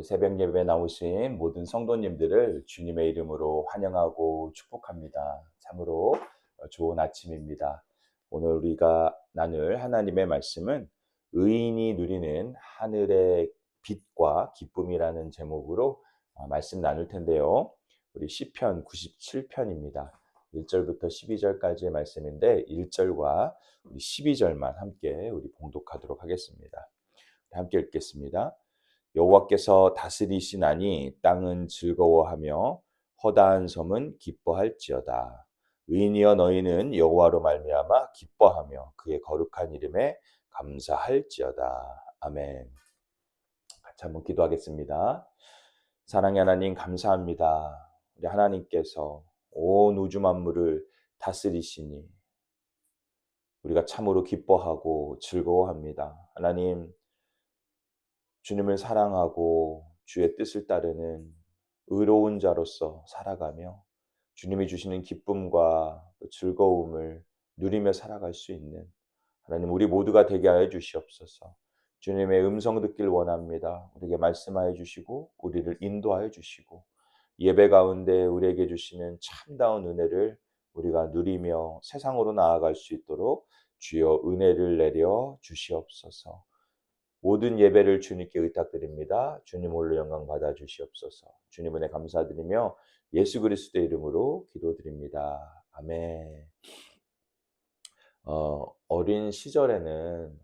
새벽 예배에 나오신 모든 성도님들을 주님의 이름으로 환영하고 축복합니다. 참으로 좋은 아침입니다. 오늘 우리가 나눌 하나님의 말씀은 의인이 누리는 하늘의 빛과 기쁨이라는 제목으로 말씀 나눌 텐데요. 우리 시편 97편입니다. 1절부터 12절까지의 말씀인데 1절과 우리 12절만 함께 우리 봉독하도록 하겠습니다. 함께 읽겠습니다. 여호와께서 다스리시나니 땅은 즐거워하며 허다한 섬은 기뻐할지어다. 의인이여 너희는 여호와로 말미암아 기뻐하며 그의 거룩한 이름에 감사할지어다. 아멘. 같이 한번 기도하겠습니다. 사랑의 하나님 감사합니다. 우리 하나님께서 온 우주 만물을 다스리시니 우리가 참으로 기뻐하고 즐거워합니다. 하나님, 주님을 사랑하고 주의 뜻을 따르는 의로운 자로서 살아가며 주님이 주시는 기쁨과 또 즐거움을 누리며 살아갈 수 있는 하나님, 우리 모두가 되게 하여 주시옵소서. 주님의 음성 듣길 원합니다. 우리에게 말씀하여 주시고 우리를 인도하여 주시고 예배 가운데 우리에게 주시는 참다운 은혜를 우리가 누리며 세상으로 나아갈 수 있도록 주여 은혜를 내려 주시옵소서. 모든 예배를 주님께 의탁드립니다. 주님 홀로 영광 받아 주시옵소서. 주님 은혜 감사드리며 예수 그리스도의 이름으로 기도드립니다. 아멘. 어린 시절에는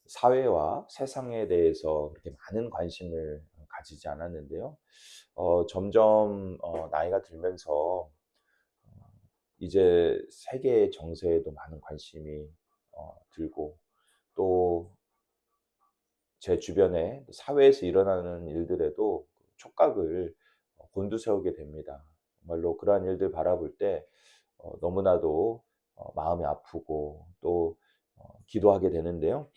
사회와 세상에 대해서 그렇게 많은 관심을 가지지 않았는데요. 점점 나이가 들면서 이제 세계 정세에도 많은 관심이 들고 또 제 주변에 사회에서 일어나는 일들에도 촉각을 곤두세우게 됩니다. 정말로 그러한 일들 바라볼 때 너무나도 마음이 아프고 또 기도하게 되는데요.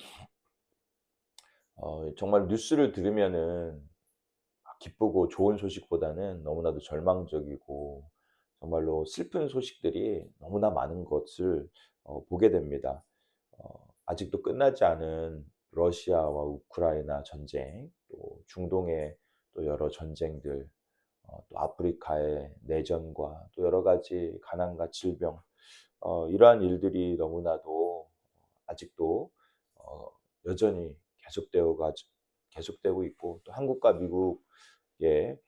정말 뉴스를 들으면은 기쁘고 좋은 소식보다는 너무나도 절망적이고 정말로 슬픈 소식들이 너무나 많은 것을 보게 됩니다. 아직도 끝나지 않은 러시아와 우크라이나 전쟁, 또 중동의 또 여러 전쟁들, 또 아프리카의 내전과 또 여러 가지 가난과 질병, 이러한 일들이 너무나도 아직도 여전히 계속되고 있고 또 한국과 미국에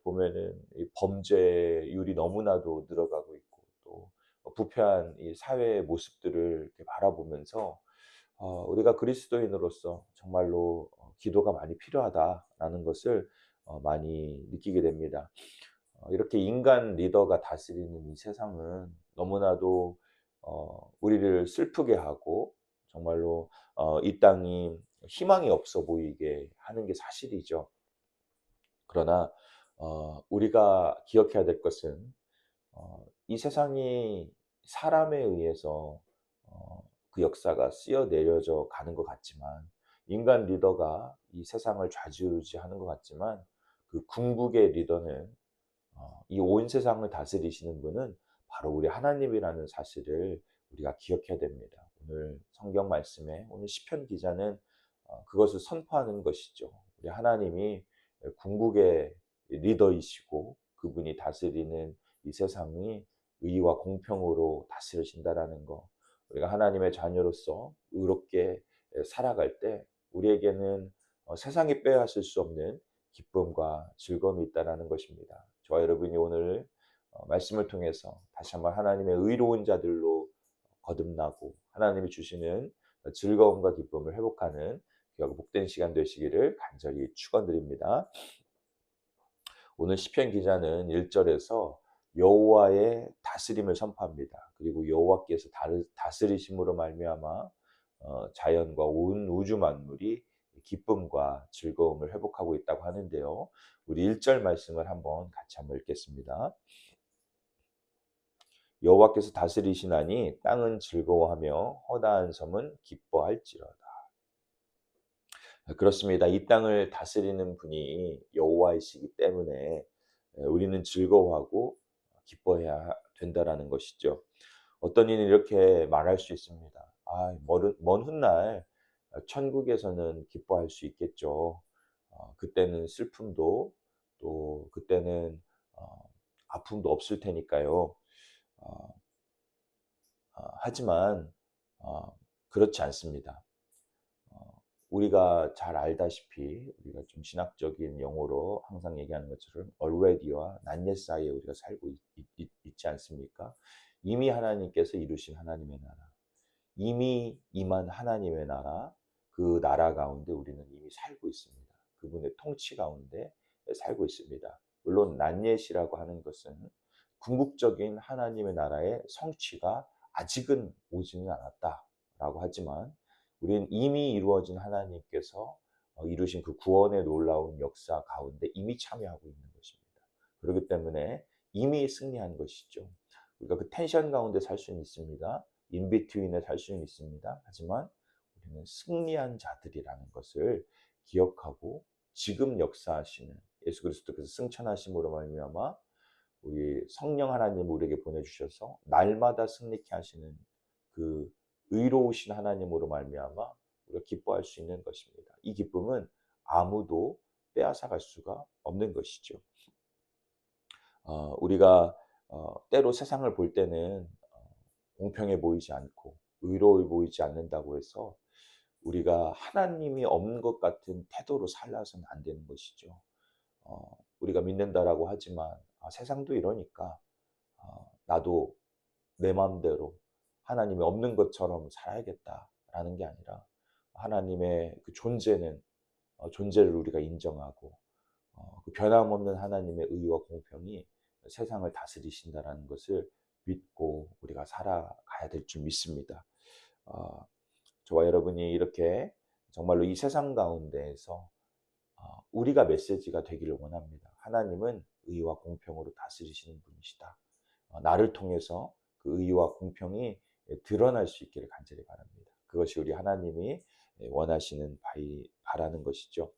보면은 이 범죄율이 너무나도 늘어가고 있고 또 부패한 이 사회의 모습들을 이렇게 바라보면서 우리가 그리스도인으로서 정말로 기도가 많이 필요하다라는 것을 많이 느끼게 됩니다. 이렇게 인간 리더가 다스리는 이 세상은 너무나도 우리를 슬프게 하고 정말로 이 땅이 희망이 없어 보이게 하는 게 사실이죠. 그러나 우리가 기억해야 될 것은 이 세상이 사람에 의해서 그 역사가 쓰여 내려져 가는 것 같지만 인간 리더가 이 세상을 좌지우지하는 것 같지만 그 궁극의 리더는 이 온 세상을 다스리시는 분은 바로 우리 하나님이라는 사실을 우리가 기억해야 됩니다. 오늘 성경 말씀에 오늘 시편 기자는 그것을 선포하는 것이죠. 우리 하나님이 궁극의 리더이시고 그분이 다스리는 이 세상이 의와 공평으로 다스리신다라는 거. 우리가 하나님의 자녀로서 의롭게 살아갈 때 우리에게는 세상이 빼앗을 수 없는 기쁨과 즐거움이 있다라는 것입니다. 저와 여러분이 오늘 말씀을 통해서 다시 한번 하나님의 의로운 자들로 거듭나고 하나님이 주시는 즐거움과 기쁨을 회복하는 귀하고 복된 시간 되시기를 간절히 축원드립니다. 오늘 시편 기자는 1절에서 여호와의 다스림을 선포합니다. 그리고 여호와께서 다스리심으로 말미암아 자연과 온 우주 만물이 기쁨과 즐거움을 회복하고 있다고 하는데요. 우리 1절 말씀을 같이 한번 읽겠습니다. 여호와께서 다스리시나니 땅은 즐거워하며 허다한 섬은 기뻐할지어다. 그렇습니다. 이 땅을 다스리는 분이 여호와이시기 때문에 우리는 즐거워하고 기뻐해야 된다라는 것이죠. 어떤 이는 이렇게 말할 수 있습니다. 먼 훗날 천국에서는 기뻐할 수 있겠죠. 그때는 슬픔도 또 그때는 아픔도 없을 테니까요. 어 하지만 그렇지 않습니다. 어 우리가 잘 알다시피 우리가 좀 신학적인 용어로 항상 얘기하는 것처럼 already와 not yet 사이에 우리가 살고 있지 않습니까? 이미 하나님께서 이루신 하나님의 나라, 이미 임한 하나님의 나라, 그 나라 가운데 우리는 이미 살고 있습니다. 그분의 통치 가운데 살고 있습니다. 물론 not yet이라고 하는 것은 궁극적인 하나님의 나라의 성취가 아직은 오지는 않았다라고 하지만 우리는 이미 이루어진 하나님께서 이루신 그 구원의 놀라운 역사 가운데 이미 참여하고 있는 것입니다. 그렇기 때문에 이미 승리한 것이죠. 우리가 그 텐션 가운데 살 수는 있습니다. 인비트윈에 살 수는 있습니다. 하지만 우리는 승리한 자들이라는 것을 기억하고 지금 역사하시는 예수 그리스도께서 승천하심으로 말미암아 우리 성령 하나님 우리에게 보내주셔서 날마다 승리케 하시는 그 의로우신 하나님으로 말미암아 우리가 기뻐할 수 있는 것입니다. 이 기쁨은 아무도 빼앗아갈 수가 없는 것이죠. 우리가 때로 세상을 볼 때는 공평해 보이지 않고 의로워 보이지 않는다고 해서 우리가 하나님이 없는 것 같은 태도로 살아서는 안 되는 것이죠. 우리가 믿는다라고 하지만 세상도 이러니까 나도 내 마음대로 하나님이 없는 것처럼 살아야겠다라는 게 아니라 하나님의 그 존재는 존재를 우리가 인정하고 그 변함없는 하나님의 의와 공평이 세상을 다스리신다라는 것을 믿고 우리가 살아가야 될 줄 믿습니다. 저와 여러분이 이렇게 정말로 이 세상 가운데에서 우리가 메시지가 되기를 원합니다. 하나님은 의와 공평으로 다스리시는 분이시다. 나를 통해서 그 의와 공평이 드러날 수 있기를 간절히 바랍니다. 그것이 우리 하나님이 원하시는 바라는 것이죠.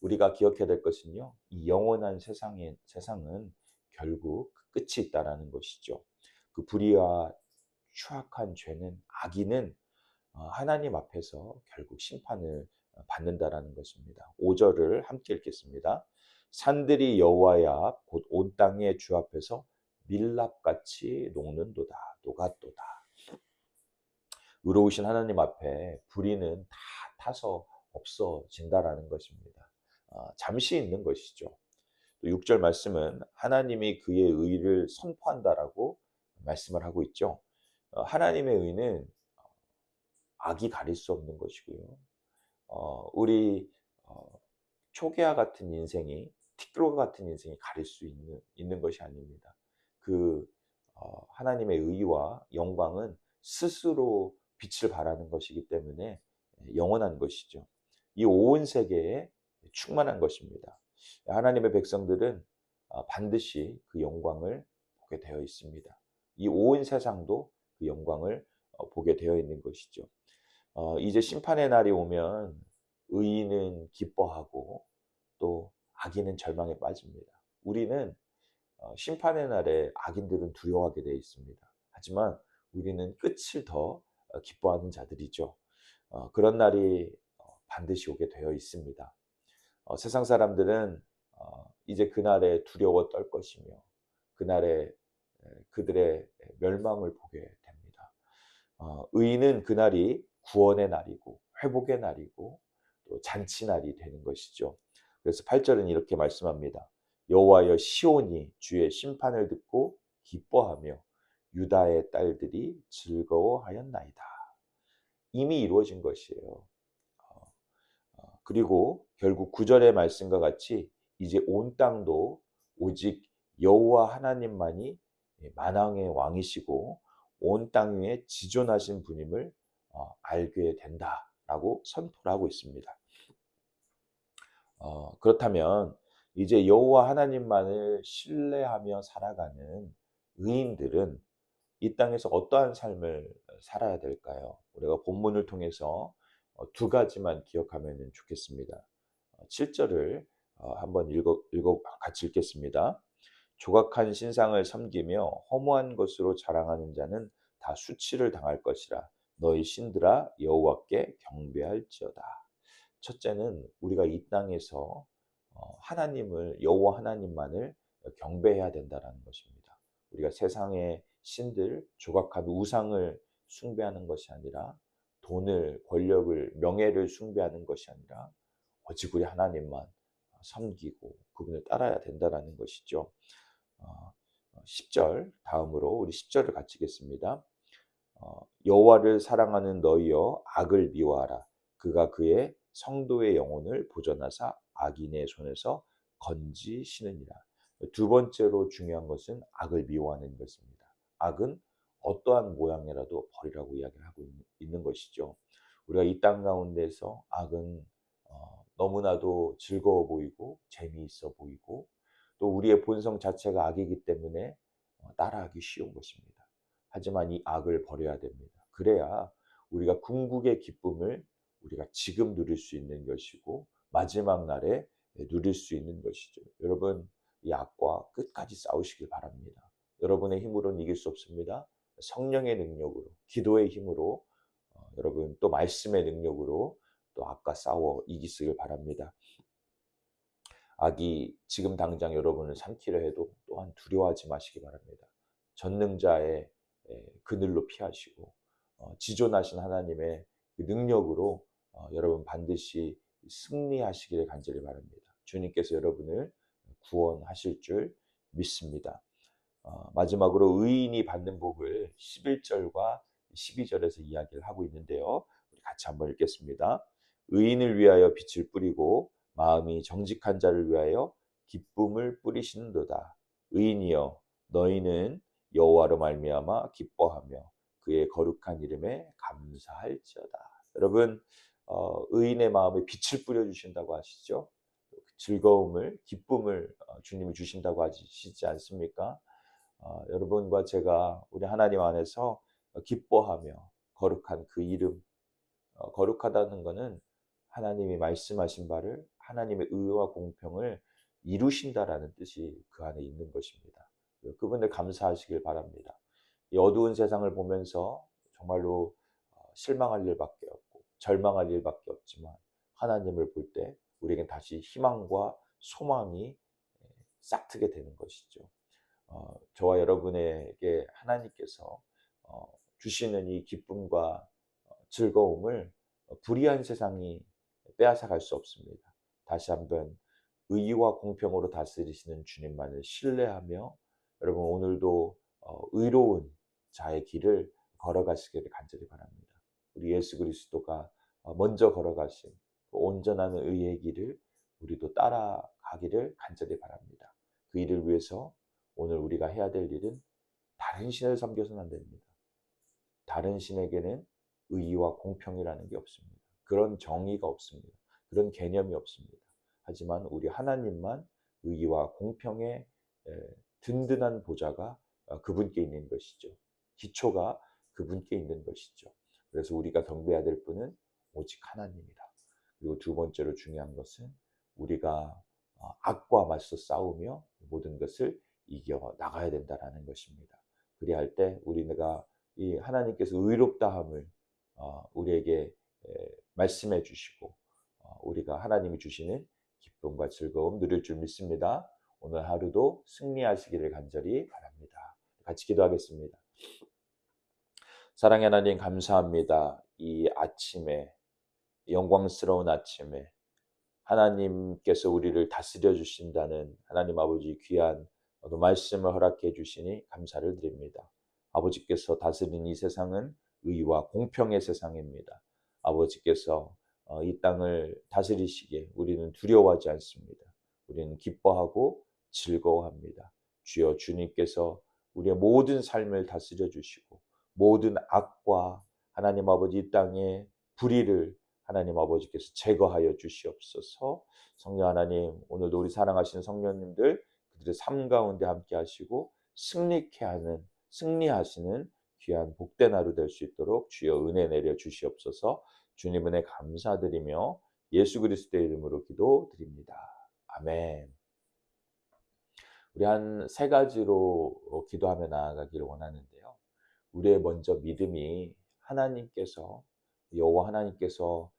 우리가 기억해야 될 것은요, 이 영원한 세상은 결국 끝이 있다라는 것이죠. 그 불의와 추악한 죄는 악인은 하나님 앞에서 결국 심판을 받는다라는 것입니다. 5절을 함께 읽겠습니다. 산들이 여호와의 앞 곧 온 땅의 주 앞에서 밀랍같이 녹는도다 녹았도다. 의로우신 하나님 앞에 불의는 다 타서 없어진다라는 것입니다. 잠시 있는 것이죠. 또 6절 말씀은 하나님이 그의 의를 선포한다라고 말씀을 하고 있죠. 하나님의 의는 악이 가릴 수 없는 것이고요. 우리 초기화 같은 인생이 티끌과 같은 인생이 가릴 수 있는 것이 아닙니다. 그 하나님의 의와 영광은 스스로 빛을 발하는 것이기 때문에 영원한 것이죠. 이 온 세계에 충만한 것입니다. 하나님의 백성들은 반드시 그 영광을 보게 되어 있습니다. 이 온 세상도 그 영광을 보게 되어 있는 것이죠. 이제 심판의 날이 오면 의인은 기뻐하고 또 악인은 절망에 빠집니다. 우리는 심판의 날에 악인들은 두려워하게 되어 있습니다. 하지만 우리는 끝을 더 기뻐하는 자들이죠. 그런 날이 반드시 오게 되어 있습니다. 세상 사람들은 이제 그날에 두려워 떨 것이며 그날에 그들의 멸망을 보게 됩니다. 의인은 그날이 구원의 날이고 회복의 날이고 또 잔치날이 되는 것이죠. 그래서 8절은 이렇게 말씀합니다. 여호와여 시온이 주의 심판을 듣고 기뻐하며 유다의 딸들이 즐거워하였나이다. 이미 이루어진 것이에요. 그리고 결국 9절의 말씀과 같이 이제 온 땅도 오직 여호와 하나님만이 만왕의 왕이시고 온 땅 위에 지존하신 분임을 알게 된다라고 선포를 하고 있습니다. 그렇다면 이제 여호와 하나님만을 신뢰하며 살아가는 의인들은 이 땅에서 어떠한 삶을 살아야 될까요? 우리가 본문을 통해서 두 가지만 기억하면 좋겠습니다. 7절을 한번 같이 읽겠습니다. 조각한 신상을 섬기며 허무한 것으로 자랑하는 자는 다 수치를 당할 것이라. 너희 신들아 여호와께 경배할지어다. 첫째는 우리가 이 땅에서 하나님을, 여호와 하나님만을 경배해야 된다라는 것입니다. 우리가 세상의 신들, 조각한 우상을 숭배하는 것이 아니라, 돈을, 권력을, 명예를 숭배하는 것이 아니라 오직 우리 하나님만 섬기고 그분을 따라야 된다라는 것이죠. 10절, 다음으로 우리 10절을 같이 읽겠습니다. 여호와를 사랑하는 너희여, 악을 미워하라. 그가 그의 성도의 영혼을 보존하사 악인의 손에서 건지시느니라. 두 번째로 중요한 것은 악을 미워하는 것입니다. 악은 어떠한 모양이라도 버리라고 이야기를 하고 있는 것이죠. 우리가 이 땅 가운데서 악은 너무나도 즐거워 보이고 재미있어 보이고, 또 우리의 본성 자체가 악이기 때문에 따라하기 쉬운 것입니다. 하지만 이 악을 버려야 됩니다. 그래야 우리가 궁극의 기쁨을 우리가 지금 누릴 수 있는 것이고, 마지막 날에 누릴 수 있는 것이죠. 여러분, 이 악과 끝까지 싸우시길 바랍니다. 여러분의 힘으로는 이길 수 없습니다. 성령의 능력으로, 기도의 힘으로, 여러분 또 말씀의 능력으로 또 악과 싸워 이기시길 바랍니다. 악이 지금 당장 여러분을 삼키려 해도 또한 두려워하지 마시기 바랍니다. 전능자의 그늘로 피하시고 지존하신 하나님의 그 능력으로 여러분 반드시 승리하시기를 간절히 바랍니다. 주님께서 여러분을 구원하실 줄 믿습니다. 마지막으로 의인이 받는 복을 11절과 12절에서 이야기를 하고 있는데요. 우리 같이 한번 읽겠습니다. 의인을 위하여 빛을 뿌리고 마음이 정직한 자를 위하여 기쁨을 뿌리시는도다. 의인이여, 너희는 여호와로 말미암아 기뻐하며 그의 거룩한 이름에 감사할지어다. 여러분, 의인의 마음에 빛을 뿌려주신다고 하시죠. 즐거움을, 기쁨을 주님이 주신다고 하시지 않습니까? 여러분과 제가 우리 하나님 안에서 기뻐하며 거룩한 그 이름, 거룩하다는 것은 하나님이 말씀하신 바를, 하나님의 의와 공평을 이루신다라는 뜻이 그 안에 있는 것입니다. 그분을 감사하시길 바랍니다. 이 어두운 세상을 보면서 정말로 실망할 일밖에 없고 절망할 일밖에 없지만, 하나님을 볼 때 우리에겐 다시 희망과 소망이 싹트게 되는 것이죠. 저와 여러분에게 하나님께서 주시는 이 기쁨과 즐거움을 불의한 세상이 빼앗아갈 수 없습니다. 다시 한번 의와 공평으로 다스리시는 주님만을 신뢰하며 여러분 오늘도 의로운 자의 길을 걸어가시기를 간절히 바랍니다. 우리 예수 그리스도가 먼저 걸어가신 온전한 의의 길을 우리도 따라가기를 간절히 바랍니다. 그 일을 위해서 오늘 우리가 해야 될 일은 다른 신을 섬겨서는 안 됩니다. 다른 신에게는 의와 공평이라는 게 없습니다. 그런 정의가 없습니다. 그런 개념이 없습니다. 하지만 우리 하나님만 의와 공평의 든든한 보좌가 그분께 있는 것이죠. 기초가 그분께 있는 것이죠. 그래서 우리가 경배해야 될 분은 오직 하나님이다. 그리고 두 번째로 중요한 것은 우리가 악과 맞서 싸우며 모든 것을 이겨 나가야 된다는 것입니다. 그리야 할 때 우리가 이 하나님께서 의롭다함을 우리에게 말씀해 주시고 우리가 하나님이 주시는 기쁨과 즐거움 누릴 줄 믿습니다. 오늘 하루도 승리하시기를 간절히 바랍니다. 같이 기도하겠습니다. 사랑의 하나님, 감사합니다. 이 아침에, 영광스러운 아침에 하나님께서 우리를 다스려 주신다는 하나님 아버지 귀한 말씀을 허락해 주시니 감사를 드립니다. 아버지께서 다스리는 이 세상은 의와 공평의 세상입니다. 아버지께서 이 땅을 다스리시기에 우리는 두려워하지 않습니다. 우리는 기뻐하고 즐거워합니다. 주여, 주님께서 우리의 모든 삶을 다스려 주시고 모든 악과 하나님 아버지 이 땅의 불의를 하나님 아버지께서 제거하여 주시옵소서. 성령 하나님, 오늘도 우리 사랑하시는 성령님들 그들의 삶 가운데 함께 하시고 승리하시는 귀한 복된 하루 될 수 있도록 주여 은혜 내려 주시옵소서. 주님 은혜 감사드리며 예수 그리스도의 이름으로 기도드립니다. 아멘. 우리 한 세 가지로 기도하며 나아가기를 원하는데요. 우리의 먼저 믿음이 하나님께서, 여호와 하나님께서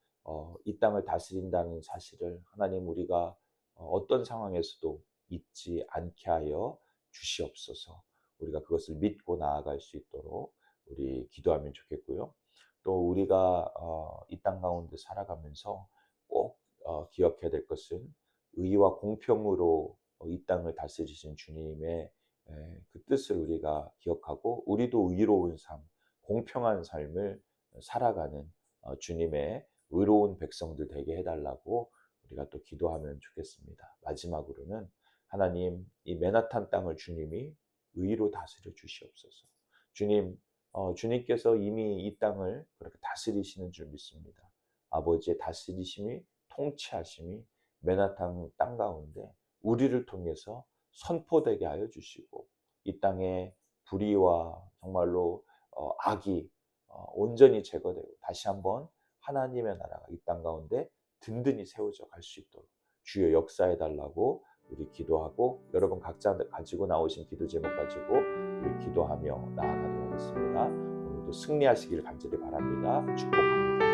이 땅을 다스린다는 사실을 하나님 우리가 어떤 상황에서도 잊지 않게 하여 주시옵소서. 우리가 그것을 믿고 나아갈 수 있도록 우리 기도하면 좋겠고요. 또 우리가 이 땅 가운데 살아가면서 꼭 기억해야 될 것은 의와 공평으로 이 땅을 다스리신 주님의 그 뜻을 우리가 기억하고 우리도 의로운 삶, 공평한 삶을 살아가는 주님의 의로운 백성들 되게 해달라고 우리가 또 기도하면 좋겠습니다. 마지막으로는 하나님 이 맨하탄 땅을 주님이 의로 다스려 주시옵소서. 주님, 주님께서 이미 이 땅을 그렇게 다스리시는 줄 믿습니다. 아버지의 다스리심이 통치하심이 맨하탄 땅 가운데 우리를 통해서 선포되게 하여 주시고 이 땅에 불의와 정말로 악이 온전히 제거되고 다시 한번 하나님의 나라가 이 땅 가운데 든든히 세워져 갈 수 있도록 주여 역사해 달라고 우리 기도하고 여러분 각자 가지고 나오신 기도 제목 가지고 우리 기도하며 나아가도록 하겠습니다. 오늘도 승리하시길 간절히 바랍니다. 축복합니다.